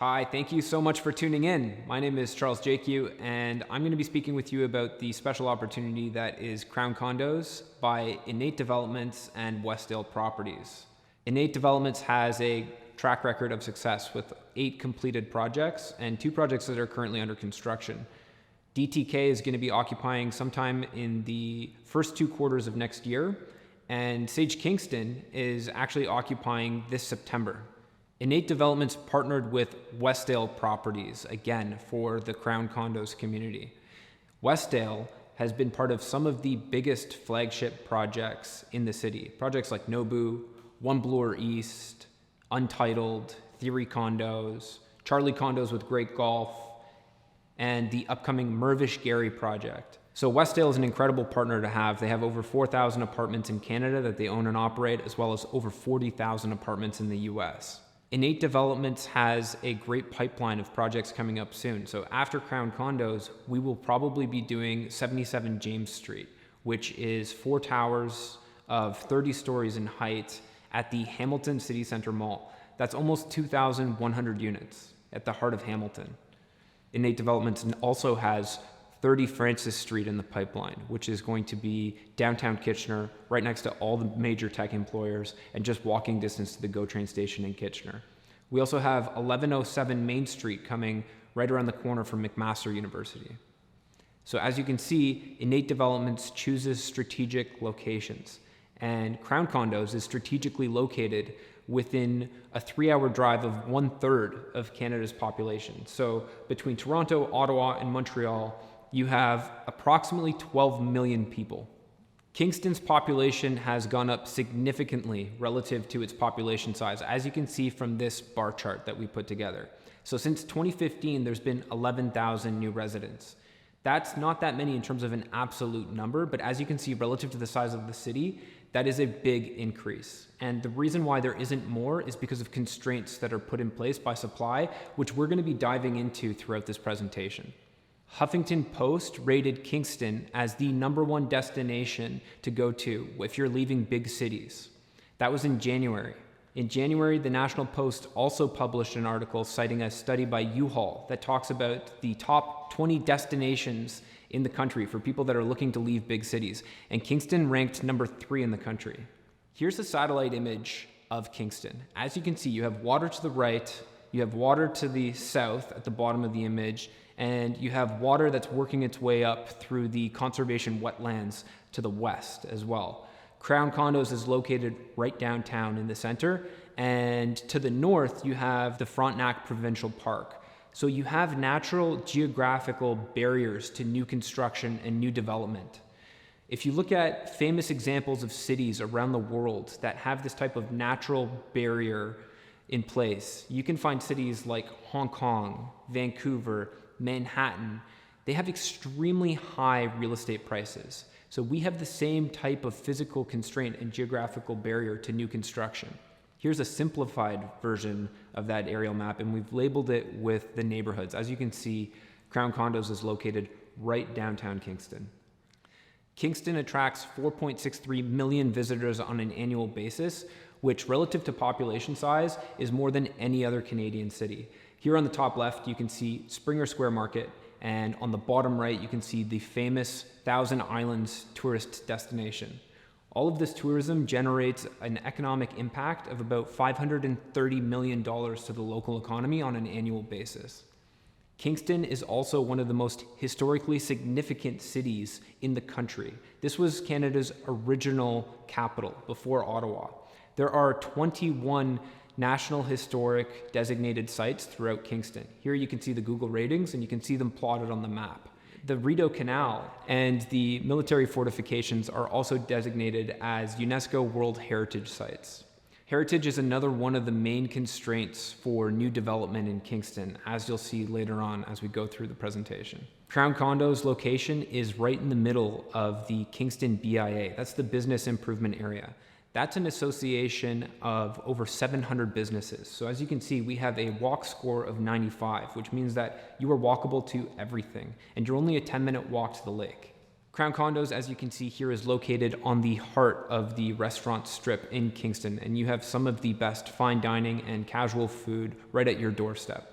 Hi, thank you so much for tuning in. My name is Charles JQ, and I'm going to be speaking with you about the special opportunity that is Crown Condos by Innate Developments and Westdale Properties. Innate Developments has a track record of success with 8 completed projects and 2 projects that are currently under construction. DTK is going to be occupying sometime in the first 2 quarters of next year, and Sage Kingston is actually occupying this September. Innate Developments partnered with Westdale Properties, again, for the Crown Condos community. Westdale has been part of some of the biggest flagship projects in the city. Projects like Nobu, One Bloor East, Untitled, Theory Condos, Charlie Condos with Great Golf, and the upcoming Mervish Gary project. So Westdale is an incredible partner to have. They have over 4,000 apartments in Canada that they own and operate, as well as over 40,000 apartments in the US. Innate Developments has a great pipeline of projects coming up soon. So after Crown Condos, we will probably be doing 77 James Street, which is 4 towers of 30 stories in height at the Hamilton City Centre Mall. That's almost 2,100 units at the heart of Hamilton. Innate Developments also has 30 Francis Street in the pipeline, which is going to be downtown Kitchener, right next to all the major tech employers, and just walking distance to the GO train station in Kitchener. We also have 1107 Main Street coming right around the corner from McMaster University. So as you can see, Innate Developments chooses strategic locations, and Crown Condos is strategically located within a 3-hour drive of 1/3 of Canada's population. So between Toronto, Ottawa, and Montreal, you have approximately 12 million people. Kingston's population has gone up significantly relative to its population size, as you can see from this bar chart that we put together. So since 2015, there's been 11,000 new residents. That's not that many in terms of an absolute number, but as you can see, relative to the size of the city, that is a big increase. And the reason why there isn't more is because of constraints that are put in place by supply, which we're going to be diving into throughout this presentation. Huffington Post rated Kingston as the #1 destination to go to if you're leaving big cities. That was in January. In January, the National Post also published an article citing a study by U-Haul that talks about the top 20 destinations in the country for people that are looking to leave big cities. And Kingston ranked #3 in the country. Here's a satellite image of Kingston. As you can see, you have water to the right, you have water to the south at the bottom of the image, and you have water that's working its way up through the conservation wetlands to the west as well. Crown Condos is located right downtown in the center, and to the north you have the Frontenac Provincial Park. So you have natural geographical barriers to new construction and new development. If you look at famous examples of cities around the world that have this type of natural barrier in place, you can find cities like Hong Kong, Vancouver, Manhattan. They have extremely high real estate prices. So we have the same type of physical constraint and geographical barrier to new construction. Here's a simplified version of that aerial map, and we've labeled it with the neighborhoods. As you can see, Crown Condos is located right downtown Kingston. Kingston attracts 4.63 million visitors on an annual basis, which relative to population size is more than any other Canadian city. Here on the top left, you can see Springer Square Market, and on the bottom right, you can see the famous Thousand Islands tourist destination. All of this tourism generates an economic impact of about $530 million to the local economy on an annual basis. Kingston is also one of the most historically significant cities in the country. This was Canada's original capital before Ottawa. There are 21 National Historic designated sites throughout Kingston. Here you can see the Google ratings and you can see them plotted on the map. The Rideau Canal and the military fortifications are also designated as UNESCO World Heritage Sites. Heritage is another one of the main constraints for new development in Kingston, as you'll see later on as we go through the presentation. Crown Condos' location is right in the middle of the Kingston BIA. That's the Business Improvement Area. That's an association of over 700 businesses. So as you can see, we have a walk score of 95, which means that you are walkable to everything, and you're only a 10-minute walk to the lake. Crown Condos, as you can see here, is located on the heart of the restaurant strip in Kingston, and you have some of the best fine dining and casual food right at your doorstep.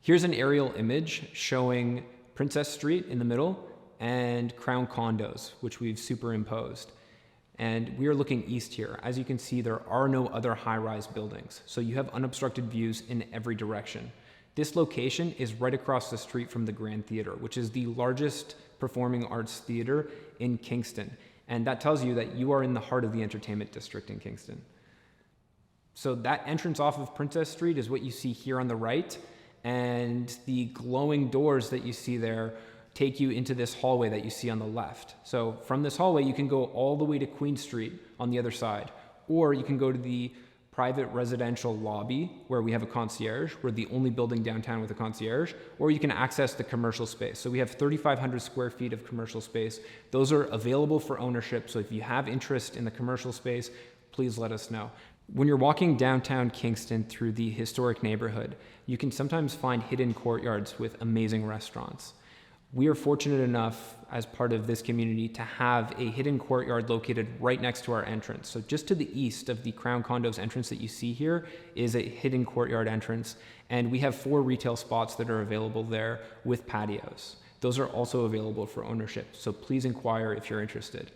Here's an aerial image showing Princess Street in the middle and Crown Condos, which we've superimposed. And we are looking east here. As you can see, there are no other high-rise buildings, so you have unobstructed views in every direction. This location is right across the street from the Grand Theatre, which is the largest performing arts theater in Kingston. And that tells you that you are in the heart of the entertainment district in Kingston. So that entrance off of Princess Street is what you see here on the right, and the glowing doors that you see there take you into this hallway that you see on the left. So from this hallway, you can go all the way to Queen Street on the other side, or you can go to the private residential lobby where we have a concierge. We're the only building downtown with a concierge, or you can access the commercial space. So we have 3,500 square feet of commercial space. Those are available for ownership. So if you have interest in the commercial space, please let us know. When you're walking downtown Kingston through the historic neighborhood, you can sometimes find hidden courtyards with amazing restaurants. We are fortunate enough as part of this community to have a hidden courtyard located right next to our entrance. So just to the east of the Crown Condos entrance that you see here is a hidden courtyard entrance. And we have 4 retail spots that are available there with patios. Those are also available for ownership. So please inquire if you're interested.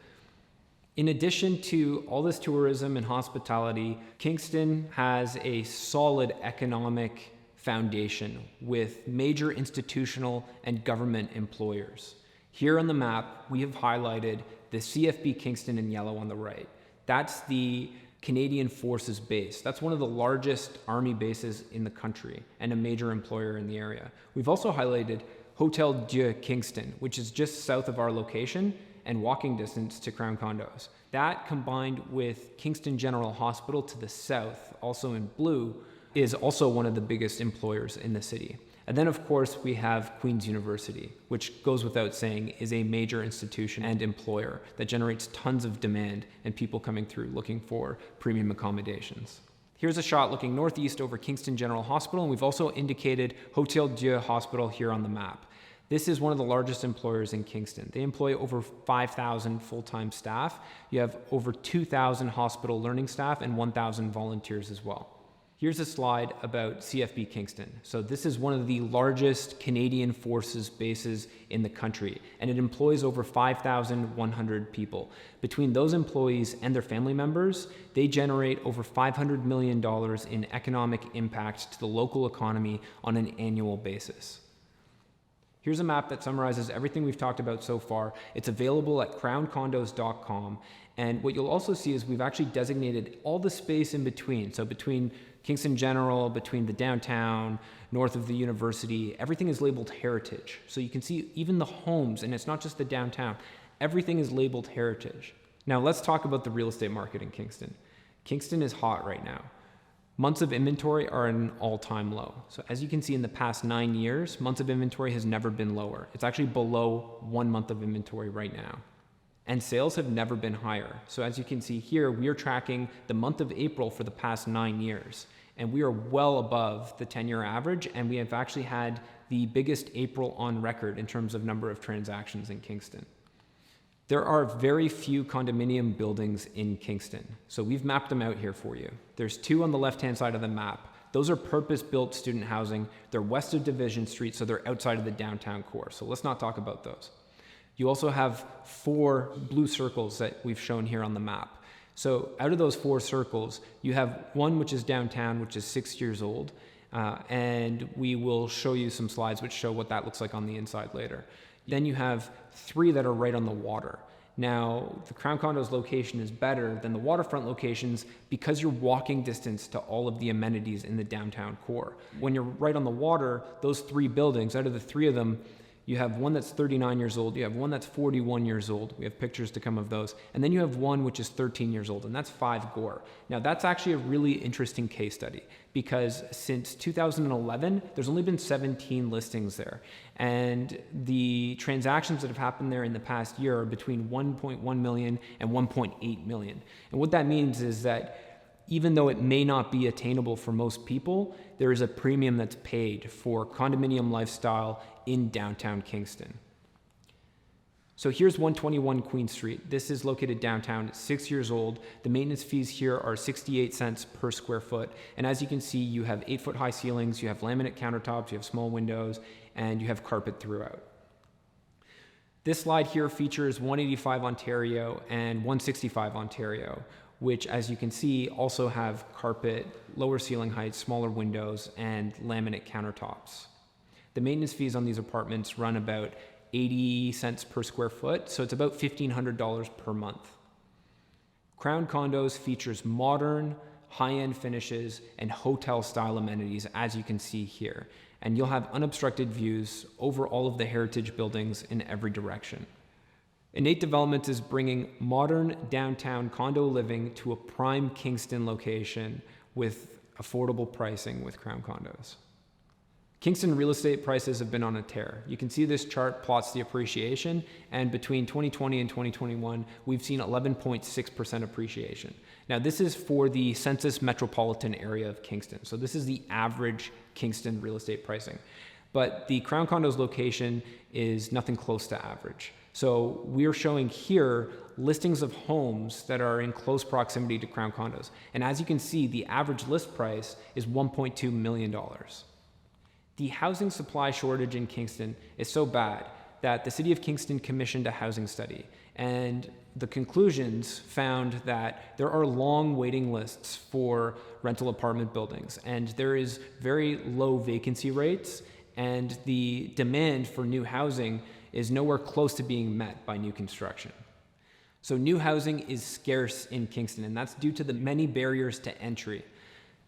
In addition to all this tourism and hospitality, Kingston has a solid economic foundation with major institutional and government employers. Here on the map, we have highlighted the CFB Kingston in yellow on the right. That's the Canadian Forces base. That's one of the largest army bases in the country and a major employer in the area. We've also highlighted Hotel Dieu Kingston, which is just south of our location and walking distance to Crown Condos. That, combined with Kingston General Hospital to the south, also in blue, is also one of the biggest employers in the city. And then, of course, we have Queen's University, which goes without saying is a major institution and employer that generates tons of demand and people coming through looking for premium accommodations. Here's a shot looking northeast over Kingston General Hospital, and we've also indicated Hotel Dieu Hospital here on the map. This is one of the largest employers in Kingston. They employ over 5,000 full-time staff. You have over 2,000 hospital learning staff and 1,000 volunteers as well. Here's a slide about CFB Kingston. So this is one of the largest Canadian Forces bases in the country, and it employs over 5,100 people. Between those employees and their family members, they generate over $500 million in economic impact to the local economy on an annual basis. Here's a map that summarizes everything we've talked about so far. It's available at crowncondos.com. And what you'll also see is we've actually designated all the space in between. So between Kingston General, between the downtown, north of the university, everything is labeled heritage. So you can see even the homes, and it's not just the downtown, everything is labeled heritage. Now let's talk about the real estate market in Kingston. Kingston is hot right now. Months of inventory are at an all-time low. So as you can see in the past 9 years, months of inventory has never been lower. It's actually below 1 month of inventory right now. And sales have never been higher. So as you can see here, we are tracking the month of April for the past 9 years. And we are well above the 10-year average, and we have actually had the biggest April on record in terms of number of transactions in Kingston. There are very few condominium buildings in Kingston, so we've mapped them out here for you. There's 2 on the left-hand side of the map. Those are purpose-built student housing. They're west of Division Street, so they're outside of the downtown core, so let's not talk about those. You also have 4 blue circles that we've shown here on the map. So out of those 4 circles, you have one which is downtown, which is 6 years old, and we will show you some slides which show what that looks like on the inside later. Then you have 3 that are right on the water. Now, the Crown Condos location is better than the waterfront locations because you're walking distance to all of the amenities in the downtown core. When you're right on the water, those 3 buildings, out of the 3 of them, you have one that's 39 years old, you have one that's 41 years old, we have pictures to come of those, and then you have one which is 13 years old, and that's 5 Gore. Now that's actually a really interesting case study because since 2011, there's only been 17 listings there, and the transactions that have happened there in the past year are between 1.1 million and 1.8 million. And what that means is that even though it may not be attainable for most people, there is a premium that's paid for condominium lifestyle in downtown Kingston. So here's 121 Queen Street. This is located downtown. It's 6 years old. The maintenance fees here are 68 cents per square foot. And as you can see, you have 8-foot high ceilings, you have laminate countertops, you have small windows, and you have carpet throughout. This slide here features 185 Ontario and 165 Ontario, which, as you can see, also have carpet, lower ceiling heights, smaller windows, and laminate countertops. The maintenance fees on these apartments run about 80 cents per square foot, so it's about $1,500 per month. Crown Condos features modern, high-end finishes and hotel-style amenities, as you can see here, and you'll have unobstructed views over all of the heritage buildings in every direction. Innate Developments is bringing modern downtown condo living to a prime Kingston location with affordable pricing with Crown Condos. Kingston real estate prices have been on a tear. You can see this chart plots the appreciation, and between 2020 and 2021, we've seen 11.6% appreciation. Now, this is for the census metropolitan area of Kingston. So this is the average Kingston real estate pricing. But the Crown Condos location is nothing close to average. So we're showing here listings of homes that are in close proximity to Crown Condos. And as you can see, the average list price is $1.2 million. The housing supply shortage in Kingston is so bad that the City of Kingston commissioned a housing study, and the conclusions found that there are long waiting lists for rental apartment buildings, and there is very low vacancy rates, and the demand for new housing is nowhere close to being met by new construction. So new housing is scarce in Kingston, and that's due to the many barriers to entry.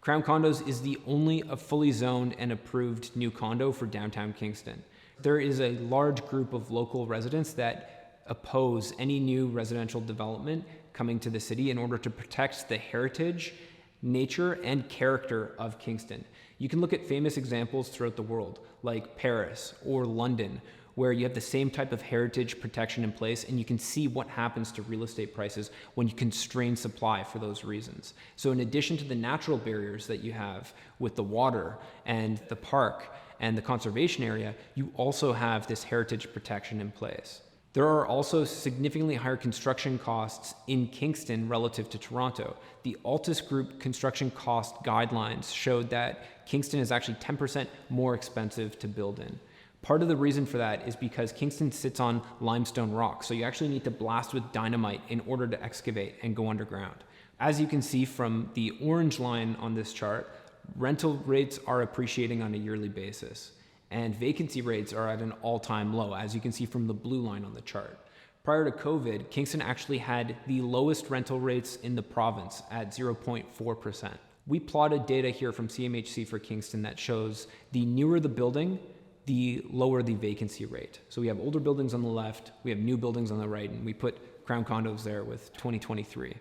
Crown Condos is the only fully zoned and approved new condo for downtown Kingston. There is a large group of local residents that oppose any new residential development coming to the city in order to protect the heritage, nature, and character of Kingston. You can look at famous examples throughout the world, like Paris or London, where you have the same type of heritage protection in place, and you can see what happens to real estate prices when you constrain supply for those reasons. So in addition to the natural barriers that you have with the water and the park and the conservation area, you also have this heritage protection in place. There are also significantly higher construction costs in Kingston relative to Toronto. The Altus Group construction cost guidelines showed that Kingston is actually 10% more expensive to build in. Part of the reason for that is because Kingston sits on limestone rock, so you actually need to blast with dynamite in order to excavate and go underground. As you can see from the orange line on this chart, rental rates are appreciating on a yearly basis, and vacancy rates are at an all-time low, as you can see from the blue line on the chart. Prior to COVID, Kingston actually had the lowest rental rates in the province at 0.4%. We plotted data here from CMHC for Kingston that shows the newer the building, the lower the vacancy rate. So we have older buildings on the left, we have new buildings on the right, and we put Crown Condos there with 2023.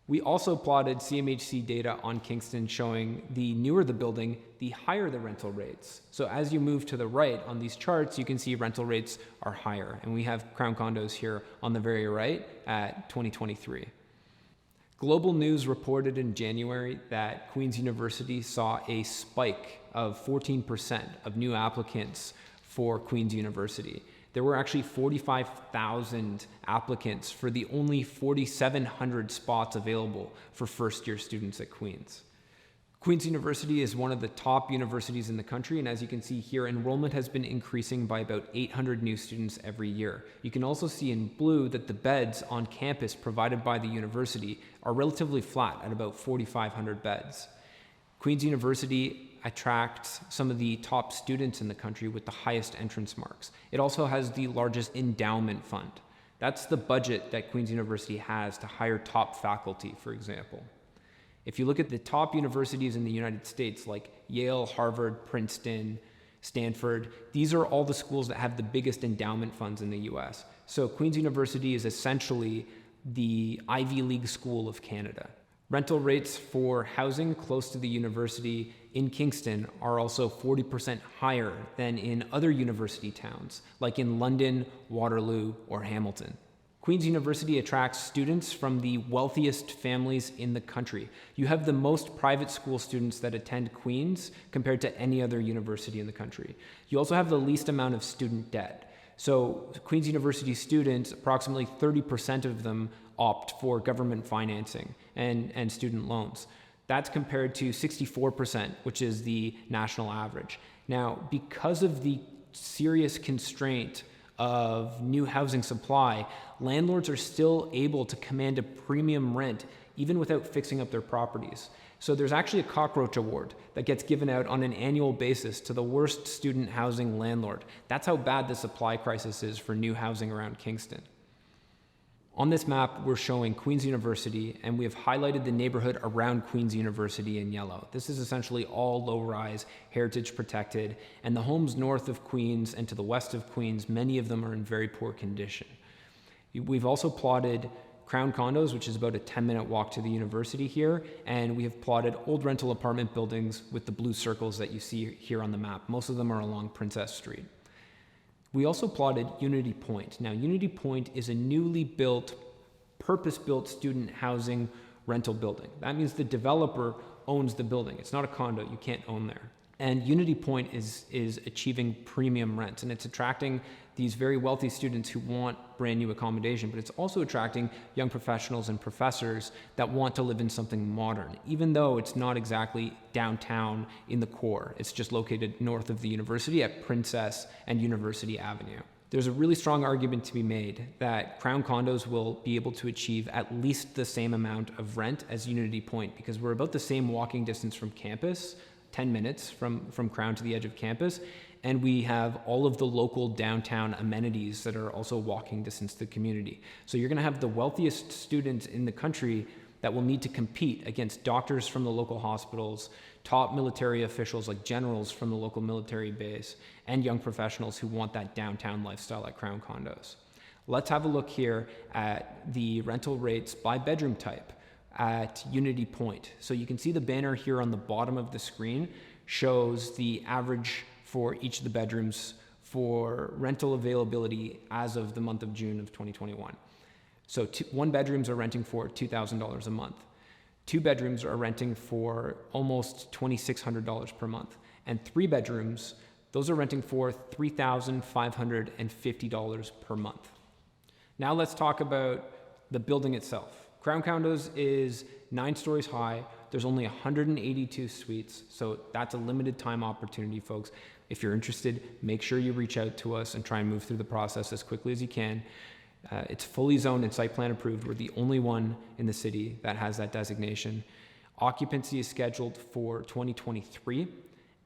We also plotted CMHC data on Kingston showing the newer the building, the higher the rental rates. So as you move to the right on these charts, you can see rental rates are higher. And we have Crown Condos here on the very right at 2023. Global News reported in January that Queen's University saw a spike of 14% of new applicants for Queen's University. There were actually 45,000 applicants for the only 4,700 spots available for first-year students at Queen's. Queen's University is one of the top universities in the country, and as you can see here, enrollment has been increasing by about 800 new students every year. You can also see in blue that the beds on campus provided by the university are relatively flat at about 4,500 beds. Queen's University attracts some of the top students in the country with the highest entrance marks. It also has the largest endowment fund. That's the budget that Queen's University has to hire top faculty, for example. If you look at the top universities in the United States, like Yale, Harvard, Princeton, Stanford, these are all the schools that have the biggest endowment funds in the US. So Queen's University is essentially the Ivy League school of Canada. Rental rates for housing close to the university in Kingston are also 40% higher than in other university towns, like in London, Waterloo, or Hamilton. Queen's University attracts students from the wealthiest families in the country. You have the most private school students that attend Queen's compared to any other university in the country. You also have the least amount of student debt. So Queen's University students, approximately 30% of them opt for government financing and student loans. That's compared to 64%, which is the national average. Now, because of the serious constraint of new housing supply, landlords are still able to command a premium rent even without fixing up their properties. So there's actually a cockroach award that gets given out on an annual basis to the worst student housing landlord. That's how bad the supply crisis is for new housing around Kingston. On this map, we're showing Queen's University, and we have highlighted the neighborhood around Queen's University in yellow. This is essentially all low-rise, heritage protected, and the homes north of Queen's and to the west of Queen's, many of them are in very poor condition. We've also plotted Crown Condos, which is about a 10-minute walk to the university here, and we have plotted old rental apartment buildings with the blue circles that you see here on the map. Most of them are along Princess Street. We also plotted Unity Point. Now, Unity Point is a newly built, purpose-built student housing rental building. That means the developer owns the building. It's not a condo. You can't own there. And Unity Point is achieving premium rents, and it's attracting these very wealthy students who want brand new accommodation, but it's also attracting young professionals and professors that want to live in something modern, even though it's not exactly downtown in the core. It's just located north of the university at Princess and University Avenue. There's a really strong argument to be made that Crown Condos will be able to achieve at least the same amount of rent as Unity Point, because we're about the same walking distance from campus, 10 minutes from Crown to the edge of campus, and we have all of the local downtown amenities that are also walking distance to the community. So you're gonna have the wealthiest students in the country that will need to compete against doctors from the local hospitals, top military officials like generals from the local military base, and young professionals who want that downtown lifestyle at Crown Condos. Let's have a look here at the rental rates by bedroom type at Unity Point. So you can see the banner here on the bottom of the screen shows the average for each of the bedrooms for rental availability as of the month of June of 2021. So one bedrooms are renting for $2,000 a month. Two bedrooms are renting for almost $2,600 per month. And three bedrooms, those are renting for $3,550 per month. Now let's talk about the building itself. Crown Condos is 9 stories high. There's only 182 suites, so that's a limited time opportunity, folks. If you're interested, make sure you reach out to us and try and move through the process as quickly as you can. It's fully zoned and site plan approved. We're the only one in the city that has that designation. Occupancy is scheduled for 2023,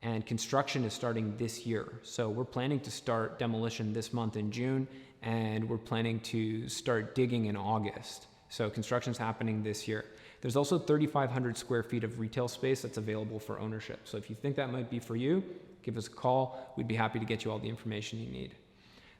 and construction is starting this year. So we're planning to start demolition this month in June, and we're planning to start digging in August. So construction's happening this year. There's also 3,500 square feet of retail space that's available for ownership. So if you think that might be for you, give us a call. We'd be happy to get you all the information you need.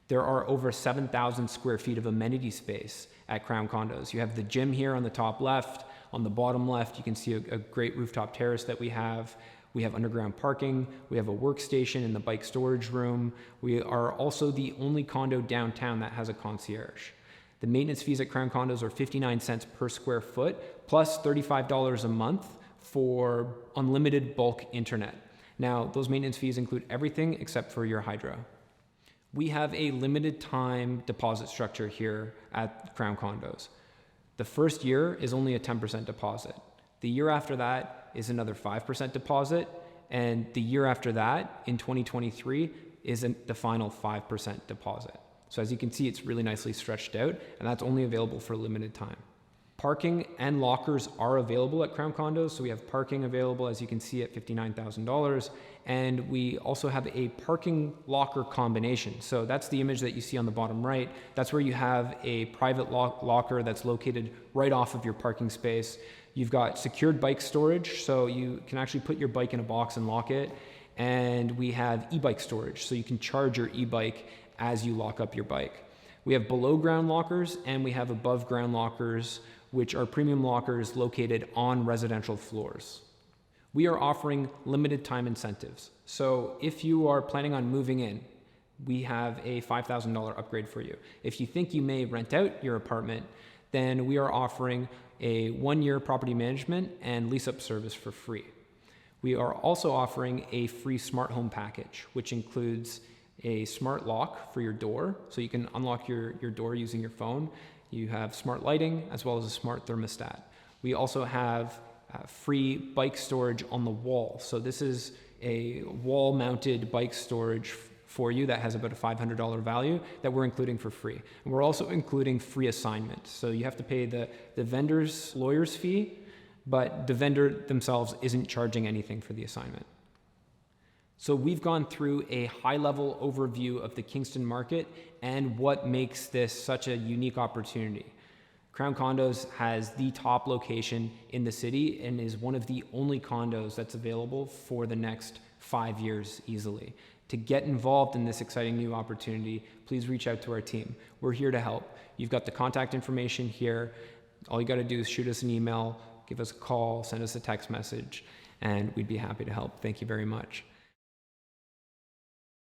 There are over 7,000 square feet of amenity space at Crown Condos. You have the gym here on the top left. On the bottom left, you can see a great rooftop terrace that we have. We have underground parking. We have a workstation in the bike storage room. We are also the only condo downtown that has a concierge. The maintenance fees at Crown Condos are 59 cents per square foot, plus $35 a month for unlimited bulk internet. Now, those maintenance fees include everything except for your hydro. We have a limited time deposit structure here at Crown Condos. The first year is only a 10% deposit. The year after that is another 5% deposit, and the year after that, in 2023, is the final 5% deposit. So as you can see, it's really nicely stretched out, and that's only available for a limited time. Parking and lockers are available at Crown Condos. So we have parking available, as you can see, at $59,000. And we also have a parking locker combination. So that's the image that you see on the bottom right. That's where you have a private locker that's located right off of your parking space. You've got secured bike storage, so you can actually put your bike in a box and lock it. And we have e-bike storage, so you can charge your e-bike as you lock up your bike. We have below ground lockers and we have above ground lockers, which are premium lockers located on residential floors. We are offering limited time incentives. So if you are planning on moving in, we have a $5,000 upgrade for you. If you think you may rent out your apartment, then we are offering a 1-year property management and lease up service for free. We are also offering a free smart home package, which includes a smart lock for your door, so you can unlock your door using your phone. You have smart lighting as well as a smart thermostat. We also have free bike storage on the wall. So this is a wall-mounted bike storage for you that has about a $500 value that we're including for free. And we're also including free assignment. So you have to pay the vendor's lawyer's fee, but the vendor themselves isn't charging anything for the assignment. So we've gone through a high-level overview of the Kingston market and what makes this such a unique opportunity. Crown Condos has the top location in the city and is one of the only condos that's available for the next 5 years easily. To get involved in this exciting new opportunity, please reach out to our team. We're here to help. You've got the contact information here. All you got to do is shoot us an email, give us a call, send us a text message, and we'd be happy to help. Thank you very much.